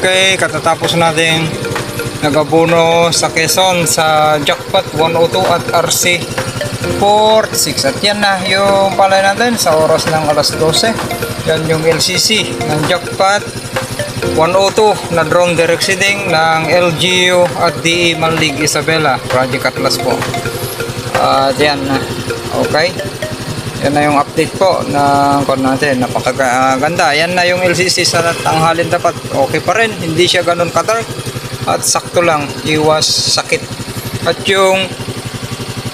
Okay, katatapos natin nagabuno sa Quezon sa jackpot 102 at RC 46. At yan na yung palay natin sa oras ng alas 12. Yan yung LCC ng jackpot 102 na drone direct seeding ng LGU at DE Manlig Isabela Project Atlas po. At yan na. Okay. Yan na yung update po ng code natin. Napakaganda. Yan na yung LCC sa tanghalin dapat. Okay pa rin. Hindi siya ganun ka-dark. At sakto lang. Iwas sakit. At yung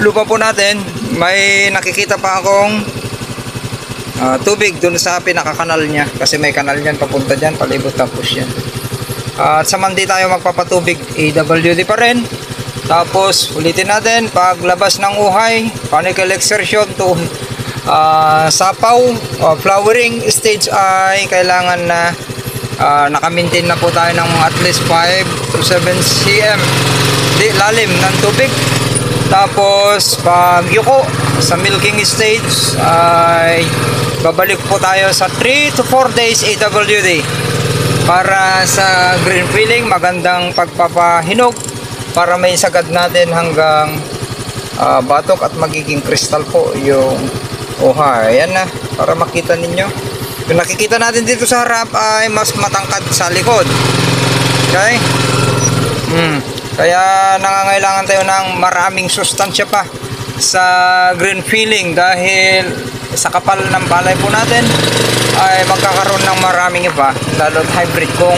lupa po natin, may nakikita pa akong tubig dun sa pinakakanal niya. Kasi may kanal yan papunta dyan. Palibot tapos yan. At sa mandi tayo magpapatubig. AWD pa rin. Tapos ulitin natin. Paglabas ng uhay, panicle exertion to sapaw, flowering stage ay kailangan na naka-maintain na po tayo ng at least 5 to 7 cm lalim ng tubig. Tapos pag yuko sa milking stage ay babalik po tayo sa 3 to 4 days AWD para sa green filling, magandang pagpapahinog para may sagad natin hanggang batok at magiging crystal po yung ayan na, para makita ninyo. Yung nakikita natin dito sa harap ay mas matangkad sa likod. Okay? Kaya nangangailangan tayo ng maraming sustansya pa sa green filling dahil sa kapal ng palay po natin ay magkakaroon ng maraming iba, lalo't hybrid kung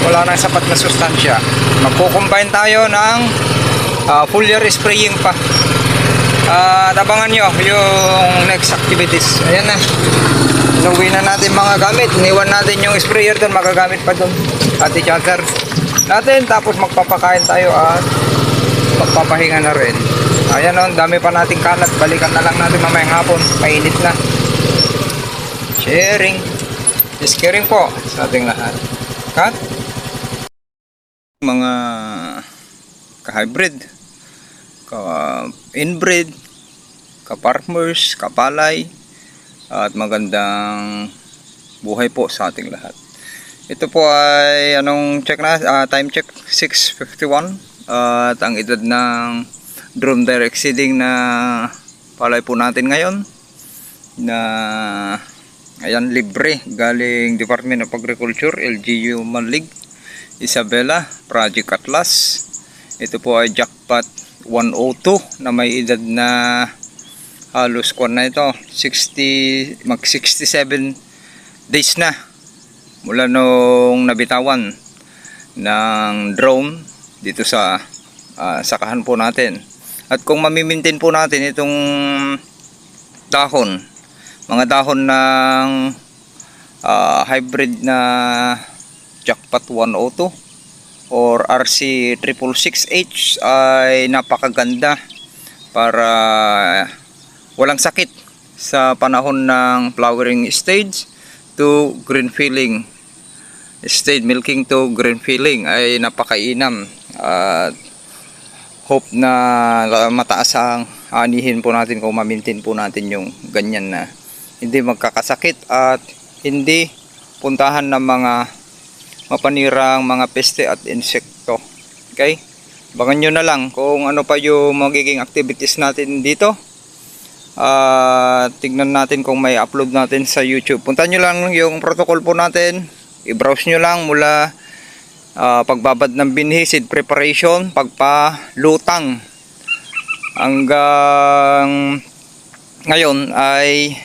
wala nang sapat na sustansya. Magkukumbine tayo ng foliar spraying pa. Abangan nyo yung next activities. Ayan na. Inuwi na natin mga gamit. Iniwan natin yung sprayer doon. Magagamit pa doon. At i-charger natin. Tapos magpapakain tayo at magpapahinga na rin. Ayan o. Dami pa nating kalat. Balikan na lang natin mamayang hapon. Mainit na. Sharing. Is caring po sa ating lahat. Cut. Mga ka-hybrid, ka-inbreed, ka-farmers, ka-palay, at magandang buhay po sa ating lahat. Ito po ay anong check na? Time check 6:51 at ang edad ng drone direct seeding na palay po natin ngayon na ayan, libre galing Department of Agriculture, LGU Manlig Isabela Project Atlas. Ito po ay jackpot 102 na may edad na halos na ito 67 days na mula nung nabitawan ng drone dito sa sakahan po natin. At kung mamimintin po natin itong dahon, mga dahon ng hybrid na jackpot 102 or RC 666H ay napakaganda para walang sakit sa panahon ng flowering stage to green filling stage, milking to green filling ay napakainam at hope na mataas ang anihin po natin kung ma-maintain po natin yung ganyan na hindi magkakasakit at hindi puntahan ng mga mapanirang mga peste at insekto. Okay? Abangan nyo na lang kung ano pa yung magiging activities natin dito. Tignan natin kung may upload natin sa YouTube. Punta nyo lang yung protocol po natin. I-browse nyo lang mula pagbabad ng binhi, seed preparation, pagpalutang hanggang ngayon ay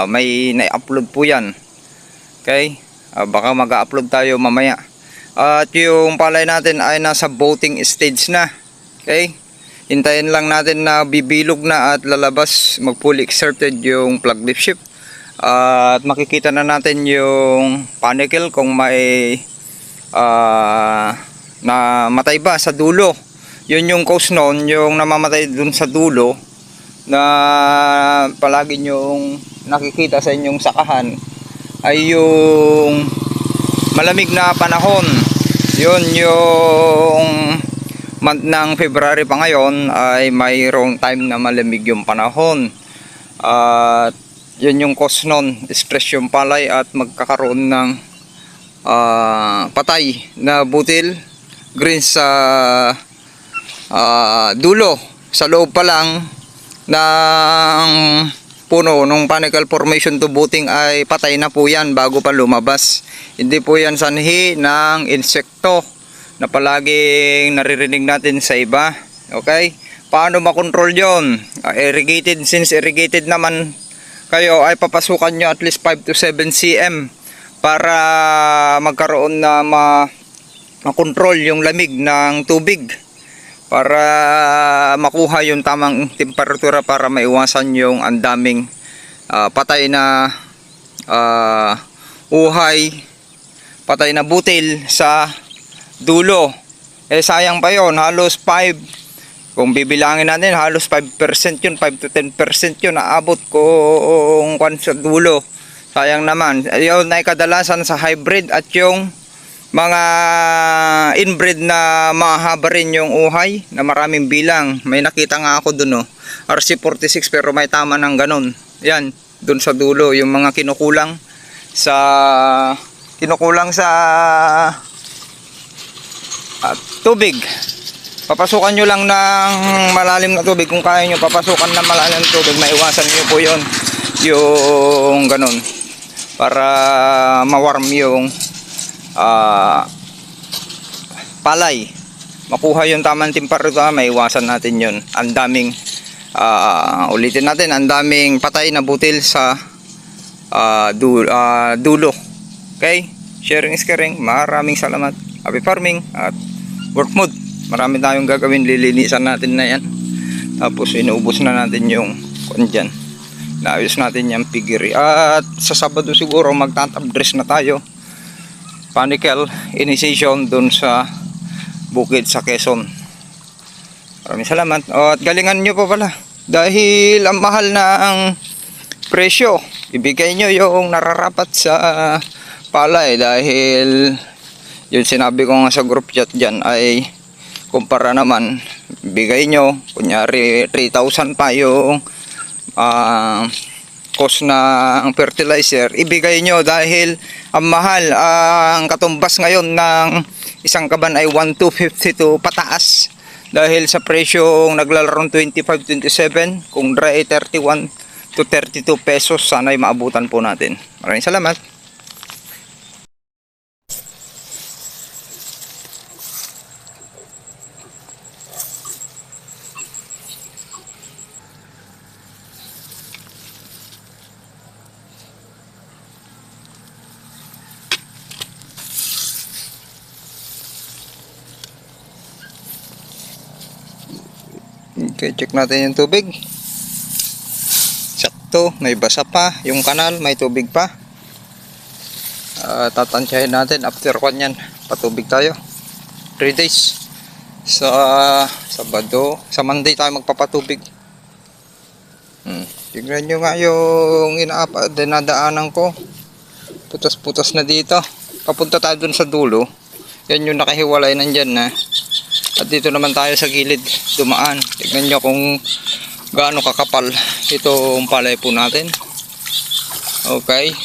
may na-upload po yan. Okay? Baka mag-upload tayo mamaya. At yung palay natin ay nasa voting stage na. Okay? Hintayin lang natin na bibilog na at lalabas, mag-fully exerted yung plug leaf shift. At makikita na natin yung panicle kung may namatay ba sa dulo. Yun yung cause noon, yung namamatay dun sa dulo na palagi nyong nakikita sa inyong sakahan ay yung malamig na panahon. Yun yung month ng February pa ngayon ay mayroong time na malamig yung panahon. At yun yung cause nun, stress yung palay at magkakaroon ng patay na butil, greens sa dulo, sa loob pa lang ng puno nung panicle formation to buting ay patay na po yan bago pa lumabas. Hindi po yan sanhi ng insekto na palaging naririnig natin sa iba. Okay? Paano makontrol yon? Irrigated, since irrigated naman kayo, ay papasukan nyo at least 5 to 7 cm para magkaroon na makontrol yung lamig ng tubig, para makuha yung tamang temperatura, para maiwasan yung andaming patay na uhay, patay na butil sa dulo. Sayang pa yon, halos 5, kung bibilangin natin halos 5% yun, 5 to 10% yun naabot kung sa dulo. Sayang naman. Yun ay kadalasan sa hybrid at yung mga inbred na mahaba rin yung uhay na maraming bilang. May nakita nga ako dun, RC46, pero may tama ng ganun. Yan, dun sa dulo, yung mga kinukulang sa tubig. Papasukan nyo lang ng malalim na tubig. Kung kaya nyo papasukan ng malalim na tubig, maiwasan nyo po yun, yung ganun, para mawarm yung palay, makuha yung tamang temperatura, maiwasan natin yun. Ang daming ulitin natin, ang daming patay na butil sa dulo. Okay, sharing is caring. Maraming salamat. Happy farming at work mode. Marami tayong gagawin, lilinisan natin na yan, tapos inuubos na natin yung dyan, naayos natin yung piggery, at sa Sabado siguro magtatap dress na tayo, panicle initiation dun sa bukid sa Quezon. Maraming salamat. At galingan nyo pa pala, dahil ang mahal na ang presyo, ibigay nyo yung nararapat sa palay, dahil yung sinabi ko nga sa group chat dyan ay kumpara naman, bigay nyo kunyari 3,000 pa yung cost ng fertilizer, ibigay nyo dahil ang mahal. Ang katumbas ngayon ng isang kaban ay 1,252 pataas, dahil sa presyong naglalaro 25-27, kung dry ay 31 to 32 pesos. Sana'y maabutan po natin. Maraming salamat. Okay, check natin yung tubig. Sakto, may basa pa. Yung kanal, may tubig pa. Tatansyahin natin after kanyan. Patubig tayo. 3 days. Sa Sabado, sa Monday tayo magpapatubig. Tignan nyo nga yung dinadaanan ko. Putas-putas na dito. Papunta tayo dun sa dulo. Yan yung nakahiwalay nandyan na. At dito naman tayo sa gilid dumaan. Tignan nyo kung gaano kakapal itong palay po natin. Okay,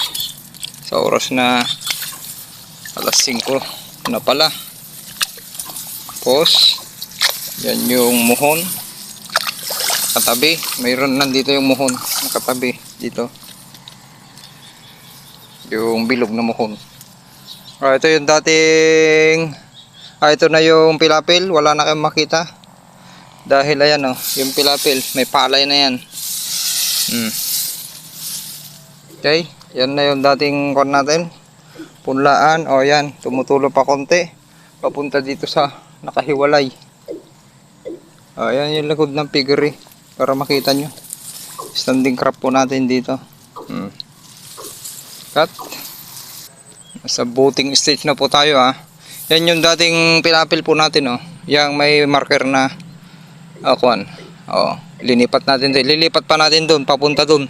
sa oras na alas 5 na pala. Tapos yan yung muhon katabi. Mayroon nandito yung muhon nakatabi dito, yung bilog na muhon. Ito yung dating ito na yung pilapil, wala na kayong makita dahil ayan yung pilapil, may palay na yan. Okay, yan na yung dating kon natin, punlaan. Yan, tumutulo pa konti papunta dito sa nakahiwalay. Yan yung likod ng piggery para makita nyo. Standing crop po natin dito. Cut. Sa booting stage na po tayo Yan yung dating pinapil po natin yang may marker na linipat natin doon. Lilipat pa natin doon, papunta doon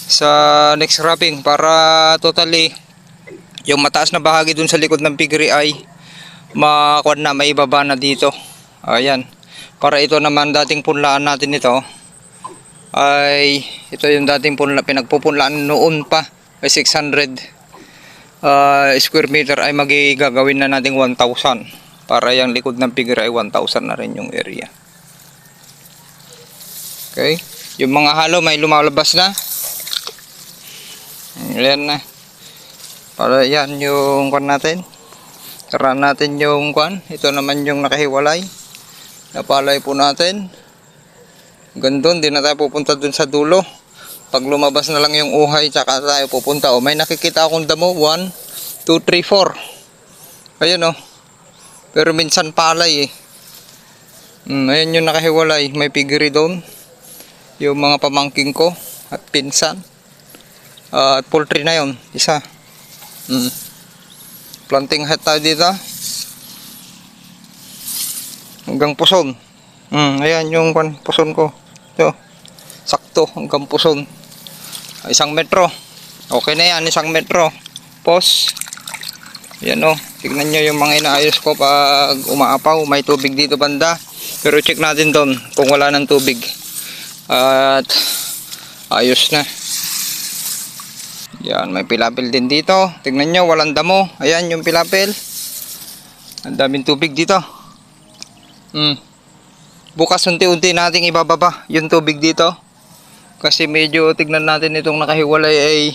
sa next wrapping, para totally yung mataas na bahagi doon sa likod ng piggery ay may ibaba na dito. Ayan. Para ito naman dating punlaan natin ito ay ito yung dating pinagpupunlaan noon pa, ay 600 square meter ay magigagawin na nating 1,000 para yung likod ng figure ay 1,000 na rin yung area. Okay, yung mga halo may lumalabas na. Ayan na, para yan yung kwan natin. Tara natin yung kwan. Ito naman yung nakahiwalay na palay po natin. Gandun, di na tayo pupunta dun sa dulo. Pag lumabas na lang yung uhay, tsaka tayo pupunta. O, may nakikita akong damo. 1, 2, 3, 4. Ayan o. Pero minsan palay eh. Ayan yung nakahiwalay. May piggery doon. Yung mga pamangking ko at pinsan. At poultry na yun. Isa. Planting head tayo dito. Hanggang puson. Ayan yung puson ko. Ito. Sakto hanggang puson. 1 metro. Okay na yan, 1 metro. Pos. Yan o. Tignan nyo yung mga inaayos ko pag umaapaw. May tubig dito banda. Pero check natin doon kung wala ng tubig. At ayos na. Yan, may pilapil din dito. Tignan nyo, walang damo. Ayan yung pilapil. Ang daming tubig dito. Bukas unti-unti nating ibababa yung tubig dito. Kasi medyo tignan natin itong nakahiwalay ay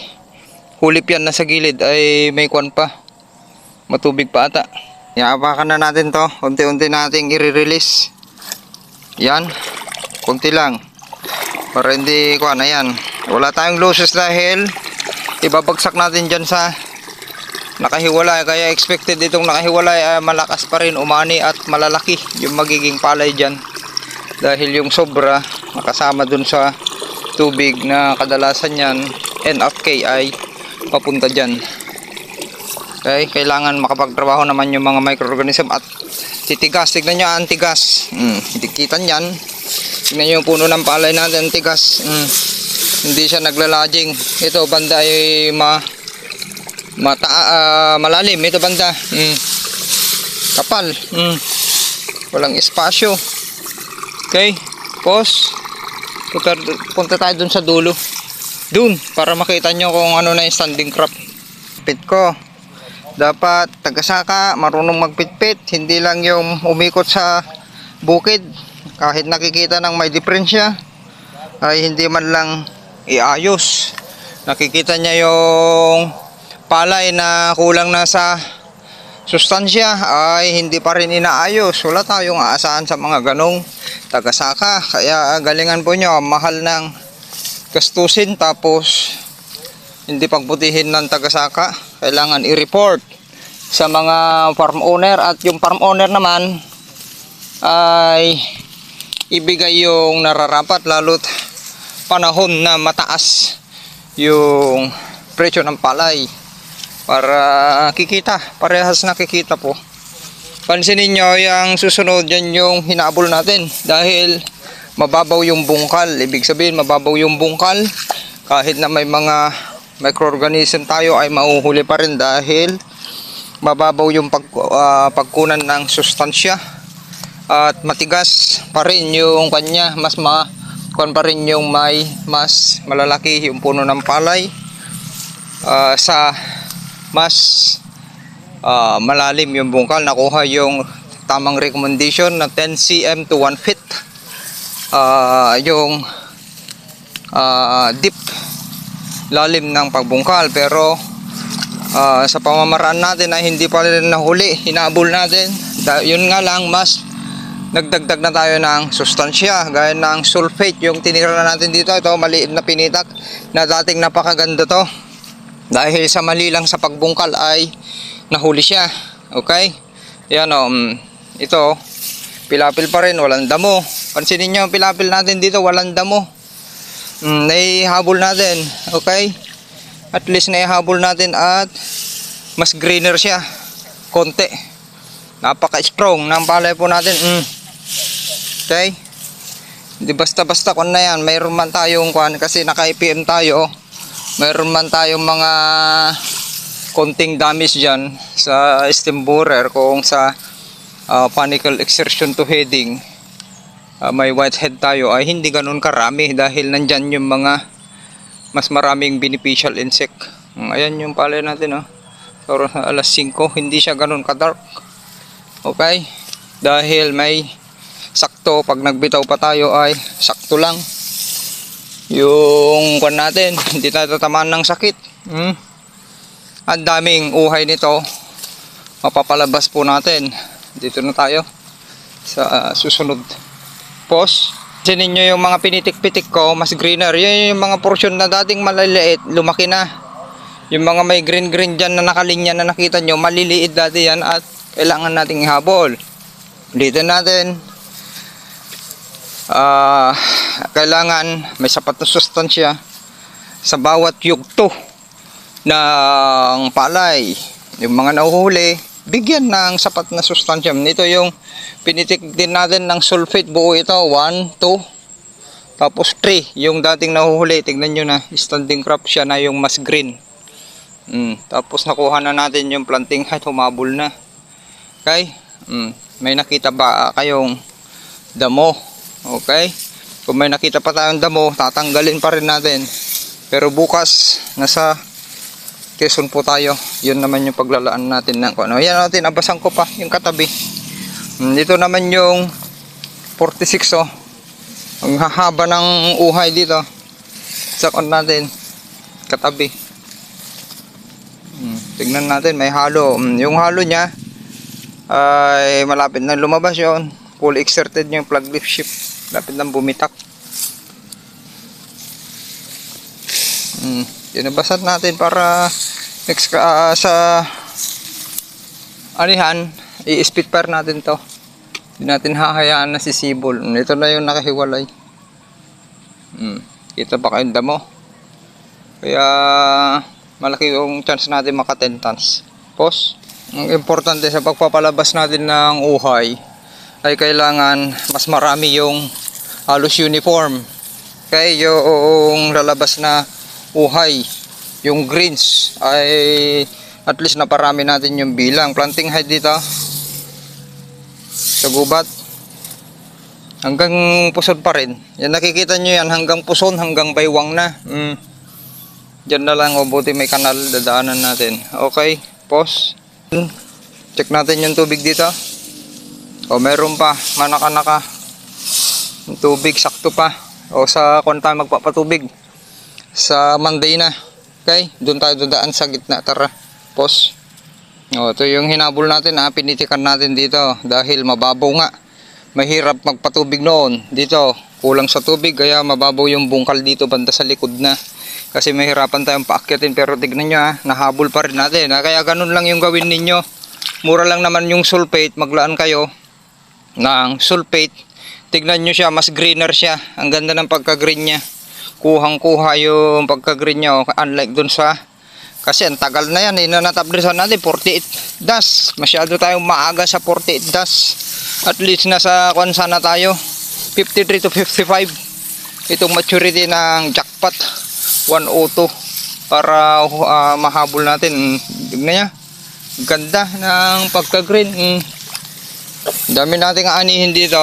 hulip yan na sa gilid ay may kwan pa. Matubig pa ata. Iapakan na natin to. Unti-unti nating i-release. Yan. Kunti lang. Para hindi kwan. Ayan. Wala tayong losses dahil ibabagsak natin dyan sa nakahiwalay. Kaya expected itong nakahiwalay ay malakas pa rin umani at malalaki yung magiging palay dyan. Dahil yung sobra nakasama dun sa tubig na kadalasan yan NFK ay papunta dyan. Okay, kailangan makapagtrabaho naman yung mga microorganism at titigas. Tignan nyo ang tigas. Dikitan yan. Tignan nyo yung puno ng palay natin, tigas. Hindi siya naglalaging. Ito banda ay malalim. Ito banda kapal. Walang espasyo. Okay, pause. Punta tayo dun sa dulo. Dun, para makita nyo kung ano na yung standing crop. Pit ko. Dapat tagasaka, marunong magpitpit. Hindi lang yung umikot sa bukid. Kahit nakikita ng may diferensya, ay hindi man lang iayos. Nakikita niya yung palay na kulang na sa sustansya ay hindi pa rin inaayos. Wala tayong aasahan sa mga ganong tagasaka. Kaya galingan po nyo, mahal ng gastusin tapos hindi pagbutihin ng tagasaka. Kailangan i-report sa mga farm owner at yung farm owner naman ay ibigay yung nararapat lalo't panahon na mataas yung presyo ng palay. Para kikita, parehas nakikita po. Pansinin nyo, yung susunod yan yung hinabol natin. Dahil mababaw yung bungkal. Ibig sabihin, mababaw yung bungkal. Kahit na may mga microorganism tayo ay mauhuli pa rin dahil mababaw yung pagkunan ng sustansya. At matigas pa rin yung kanya. Kuan pa rin yung mas malalaki yung puno ng palay. Sa mas malalim yung bungkal, nakuha yung tamang recommendation na 10 cm to 1 feet yung deep lalim ng pagbungkal. Pero sa pamamaraan natin ay hindi pa rin nahuli, hinabol natin. Yun nga lang, mas nagdagdag na tayo ng sustansya gaya ng sulfate yung tinira na natin dito. Ito maliit na pinitak na dating napakaganda to. Dahil sa mali lang sa pagbungkal ay nahuli siya. Okay? Yan o. Ito, pilapil pa rin. Walang damo. Pansinin nyo, pilapil natin dito. Walang damo. Naihabol natin. Okay? At least naihabol natin at mas greener siya. Konti. Napaka-strong ng palay po natin. Okay? Hindi basta-basta kung na yan. Mayroon man tayong kwan kasi naka-IPM tayo. Mayroon man tayong mga konting damage dyan sa stem borer kung sa panicle exertion to heading may whitehead tayo ay hindi ganun karami dahil nandyan yung mga mas maraming beneficial insect. Ayan yung palay natin Oras na alas 5, hindi siya ganun ka-dark. Okay? Dahil may sakto, pag nagbitaw pa tayo ay sakto lang. Yung kwan natin, hindi tayo tatamaan ng sakit. Ang daming uhay nito. Mapapalabas po natin. Dito na tayo sa susunod post. Sinin nyo yung mga pinitik-pitik ko, mas greener. Yun yung mga portion na dating maliliit, lumaki na. Yung mga may green-green dyan na nakalinya na nakita nyo, maliliit dati yan at kailangan nating ihabol. Dito natin. Kailangan may sapat na sustansya sa bawat yugto ng palay. Yung mga nahuhuli, bigyan ng sapat na sustansya. Ito yung pinitik din natin ng sulfate, buo ito, 1, 2, tapos 3. Yung dating nahuhuli, tignan nyo na, standing crop siya na yung mas green. Tapos nakuha na natin yung planting height, humabol na. Okay? May nakita ba kayong damo? Okay? Kung may nakita pa tayong damo, tatanggalin pa rin natin. Pero bukas, nasa Quezon po tayo. Yun naman yung paglalaan natin ng ano. Yan natin, abasan ko pa yung katabi. Dito naman yung 46, oh. Ang hahaba ng uhay dito. Sakon natin. Katabi. Tignan natin, may halo. Yung halo niya ay malapit na lumabas yun. Fully exerted yung plug lift shift. Malapit na bumitak. Tinabasan natin para next sa anihan, i-spit fire natin to. Hindi natin hahayaan na sisibol. Ito na yung nakahiwalay. Kita pa kayong damo. Kaya malaki yung chance natin maka 10 tons. Pos, ang importante sa pagpapalabas natin ng uhay ay kailangan mas marami yung halos uniform. Okay, yung lalabas na uhay, yung greens ay at least naparami natin yung bilang. Planting height dito sa gubat hanggang puson pa rin. Yan, nakikita nyo yan hanggang puson, hanggang baywang na. Diyan na lang, o buti may kanal dadaanan natin. Okay, pause. Check natin yung tubig dito. O meron pa, manaka-naka yung tubig, sakto pa. O sa kung tayo magpapatubig sa Monday na. Okay, doon tayo dadaan sa gitna. Tara, pause. O, ito yung hinabol natin, pinitikan natin dito dahil mababaw nga. Mahirap magpatubig noon. Dito, kulang sa tubig kaya mababaw yung bungkal dito banda sa likod na. Kasi mahirapan tayong paakyatin, pero tignan nyo nahabol pa rin natin. Kaya ganun lang yung gawin ninyo. Mura lang naman yung sulfate, maglaan kayo ng sulfate. Tignan nyo siya, mas greener siya. Ang ganda ng pagka-green niya. Kuhang-kuha yung pagka-green niya. Unlike dun sa, kasi ang tagal na yan, nanatablisan natin 48 das. Masyado tayong maaga sa 48 das. At least nasa kwan sana tayo 53 to 55 itong maturity ng jackpot 102 para mahabol natin. Tignan niya, ganda ng pagka-green. Dami nating aanihin dito.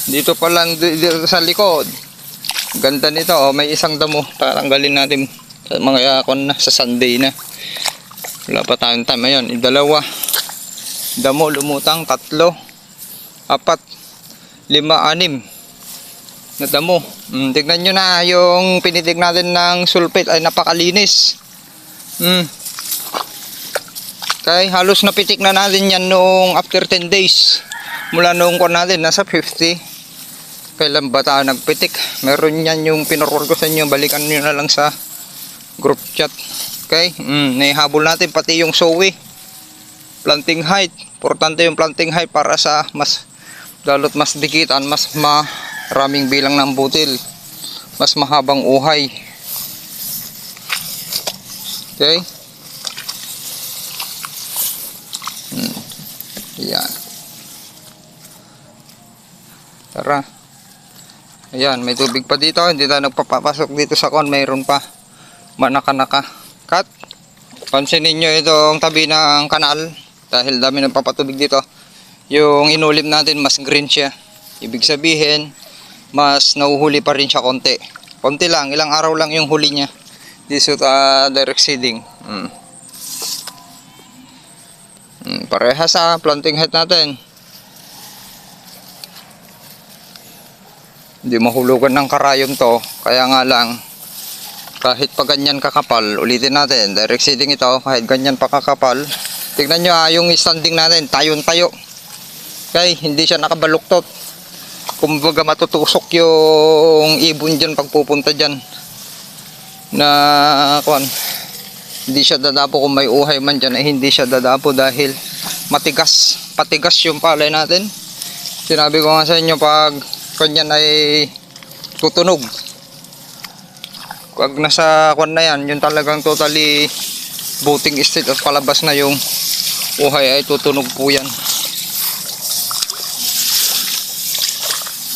Dito pa lang, dito sa likod. Ganda nito, may isang damo. Tatanggalin natin mga na sa Sunday na. Wala pa tayong time. Ayun, dalawa damo lumutang, 3, 4, 5, 6 na damo. Tignan nyo na yung pinitig natin ng sulfate ay napakalinis. Okay, halos napitik na natin yan noong after 10 days mula noong kon natin nasa 50. Kailan ba tayo nagpitik? Meron yan yung pinuror ko sa inyo, balikan nyo na lang sa group chat. Okay, naihabol natin pati yung sowi. Planting height, importante yung planting height para sa mas dalot mas dikitan, mas maraming bilang ng butil, mas mahabang uhay. Okay, yan. Tara. Ayan, may tubig pa dito. Hindi tayo nagpapasok dito sa kon. Mayroon pa. Manaka-naka. Cut. Pansinin nyo itong tabi ng kanal. Dahil dami ng papatubig dito. Yung inulim natin, mas green siya. Ibig sabihin, mas nauhuli pa rin siya konti. Konti lang. Ilang araw lang yung huli niya. This is direct seeding. Parehas sa planting head natin. Hindi mahulugan ng karayom to. Kaya nga lang, kahit pa ganyan kakapal, ulitin natin. Direct seeding ito, kahit ganyan pa kakapal. Tignan nyo yung standing natin, tayo-tayo. Okay, hindi siya nakabaluktot. Kumbaga matutusok yung ibon dyan pagpupunta dyan. Na, hindi siya dadapo kung may uhay man dyan, hindi siya dadapo dahil matigas. Patigas yung palay natin. Sinabi ko nga sa inyo, pag kanyan ay tutunog. Pag nasa na yan, yung talagang totally booting state at palabas na yung uhay ay tutunog po yan.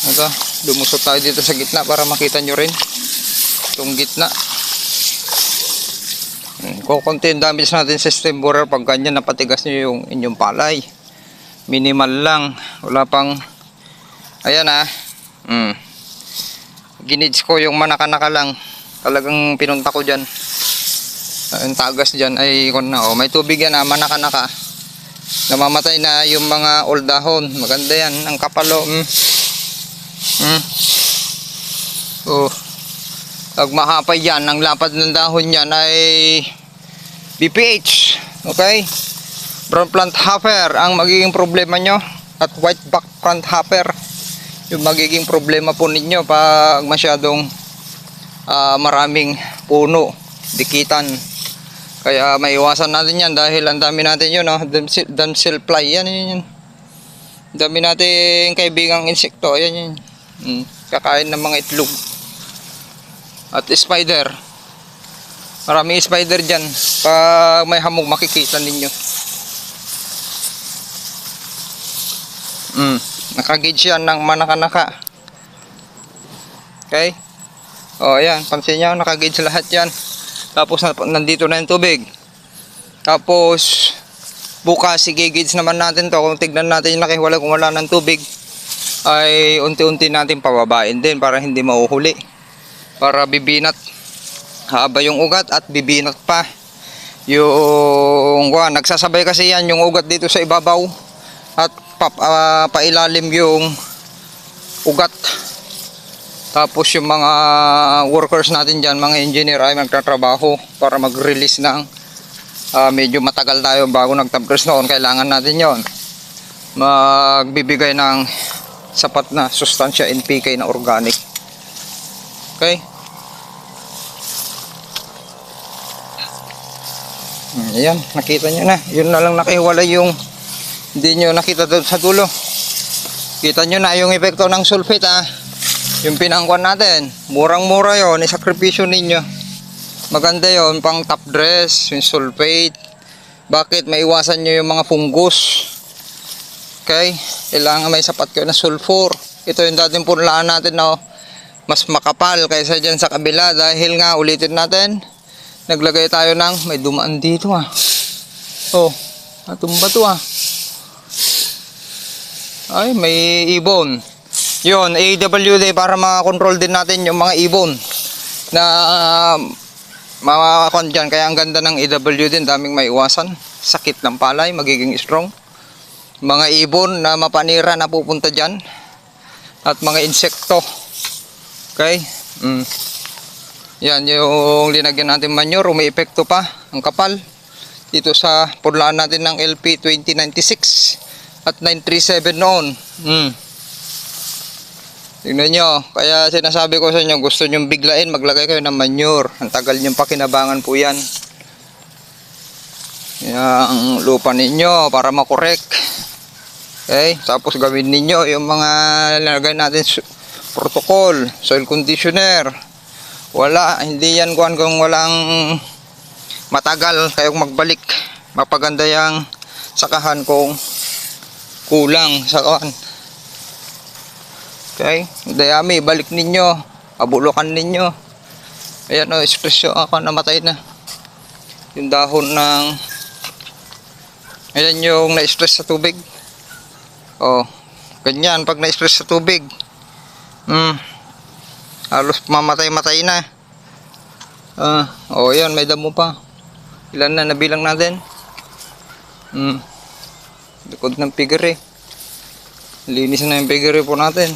Ito, lumusot tayo dito sa gitna para makita nyo rin itong gitna. Kukunti yung damage natin sa stem borer pag ganyan napatigas nyo yung inyong palay. Minimal lang, wala pang, ayan ginids ko yung manaka-naka lang. Talagang pinunta ko dyan. Yung tagas dyan ay may tubig yan manaka-naka. Namamatay na yung mga old dahon. Maganda yan, ang kapalo. Pag mahapay yan, ang lapad ng dahon yan ay BPH. Okay? Brown plant hopper ang magiging problema nyo. At white back plant hopper yung magiging problema po ninyo pag masyadong maraming puno, dikitan. Kaya may iwasan natin yan dahil ang dami natin yun, damsel fly, yan. Dami natin kaibigang insekto, yan. Kakain ng mga itlog. At spider. Maraming spider dyan. Pag may hamog makikita ninyo. Nakagauge yan ng manaka-naka. Okay? Ayan, pansin nyo, nakagauge lahat yan. Tapos nandito na yung tubig. Tapos bukas i-gauge naman natin to. Kung tignan natin yung nakiwala kung wala ng tubig, ay unti-unti natin pababain din para hindi mauhuli. Para bibinat. Haba yung ugat at bibinat pa. Yung nagsasabay kasi yan yung ugat dito sa ibabaw at pailalim yung ugat. Tapos yung mga workers natin dyan, mga engineer ay magtatrabaho para mag-release ng medyo matagal tayo bago nag-tampers noon. Kailangan natin yon, magbibigay ng sapat na sustansya NPK na organic. Okay? Ayan, nakita nyo na. Yun na lang nakiwalay yung hindi nyo nakita doon sa dulo. Kita nyo na yung epekto ng sulfate yung pinangkuan natin. Murang-mura yun, isakripisyo ninyo. Maganda yun, pang top dress, yung sulfate. Bakit? Maiwasan nyo yung mga fungus. Okay? Kailangan may sapat kayo na sulfur. Ito yung dating punlaan natin na mas makapal kaysa dyan sa kabila. Dahil nga, ulitin natin, naglagay tayo ng, may dumaan dito natumba to ay, may ibon. Yun, AWD para makakontrol din natin yung mga ibon na makakon dyan. Kaya ang ganda ng AWD, daming maiwasan. Sakit ng palay, magiging strong. Mga ibon na mapanira na pupunta dyan. At mga insekto. Okay? Yan yung linagyan natin manure, may epekto pa ang kapal dito sa punlaan natin ng LP 2096 at 937 noon. Tingnan nyo, kaya sinasabi ko sa inyo, gusto nyo biglain, maglagay kayo ng manure. Ang tagal nyo pakinabangan po yan. Yung lupa ninyo para makorek. Okay, tapos gawin ninyo yung mga nilagay natin protocol, soil conditioner. Wala, hindi yan kung walang matagal kayong magbalik. Mapaganda yung sakahan kung kulang sa kawan. Okay, dayami, balik ninyo, abulukan ninyo. Ayan espresyo ako, namatay na yung dahon ng, ayan yung na-stress sa tubig. Ganyan pag na-stress sa tubig, halos mamatay-matay na. Yan, may damo pa. Ilan na nabilang natin? Likod ng piggery. Linis na yung piggery po natin.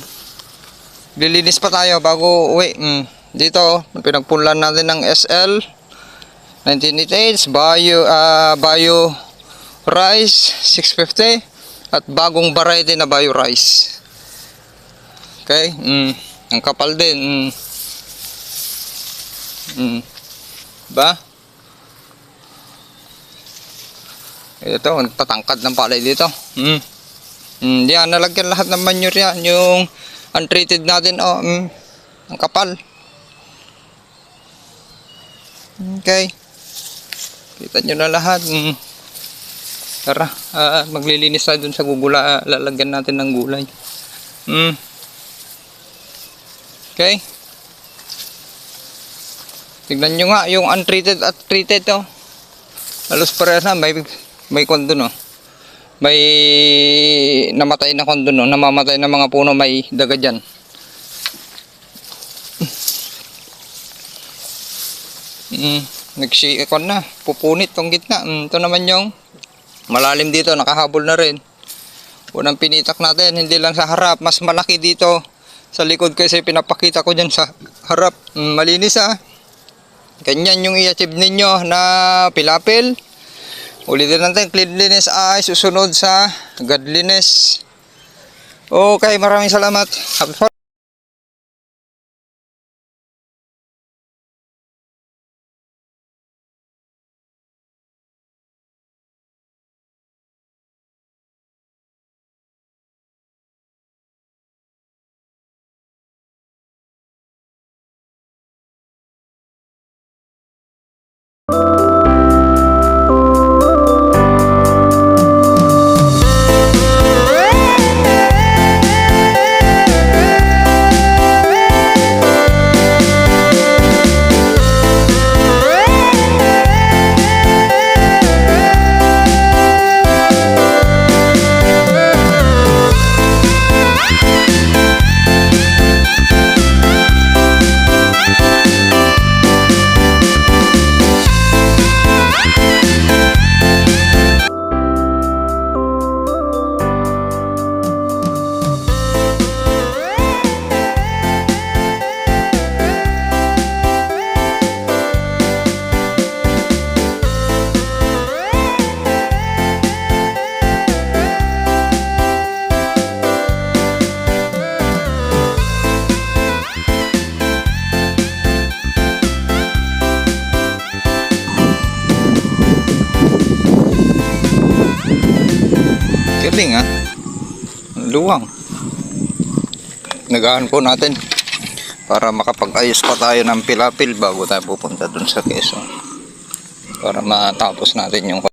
Lilinis pa tayo bago uwi. Dito, pinagpunlan natin ng SL 1988, Bio Rice 650 at bagong variety na Bio Rice. Okay? Ang kapal din. Ba? Ito, tatangkad ng palay dito. Yan, nalagyan lahat ng manure yan. Yung untreated natin, ang kapal. Okay. Kita nyo na lahat. Tara, maglilinis tayo dun sa gugula. Lalagyan natin ng gulay. Okay. Tignan nyo nga yung untreated at treated. Halos parehas na. May kondo, no? May namatay na kondo, no? Namamatay na mga puno, may daga dyan. Nagsikon na, pupunit tong gitna. Ito naman yung malalim dito, nakahabol na rin. Unang pinitak natin, hindi lang sa harap, mas malaki dito sa likod kasi pinapakita ko dyan sa harap. Malinis, ganyan yung i-achieve ninyo na pilapil. Ulitin natin, cleanliness ay susunod sa godliness. Okay, maraming salamat. Happy fun. Galing, luwang. Nagahan po natin para makapag-ayos pa tayo ng pilapil bago tayo pupunta dun sa Quezon para matapos natin yung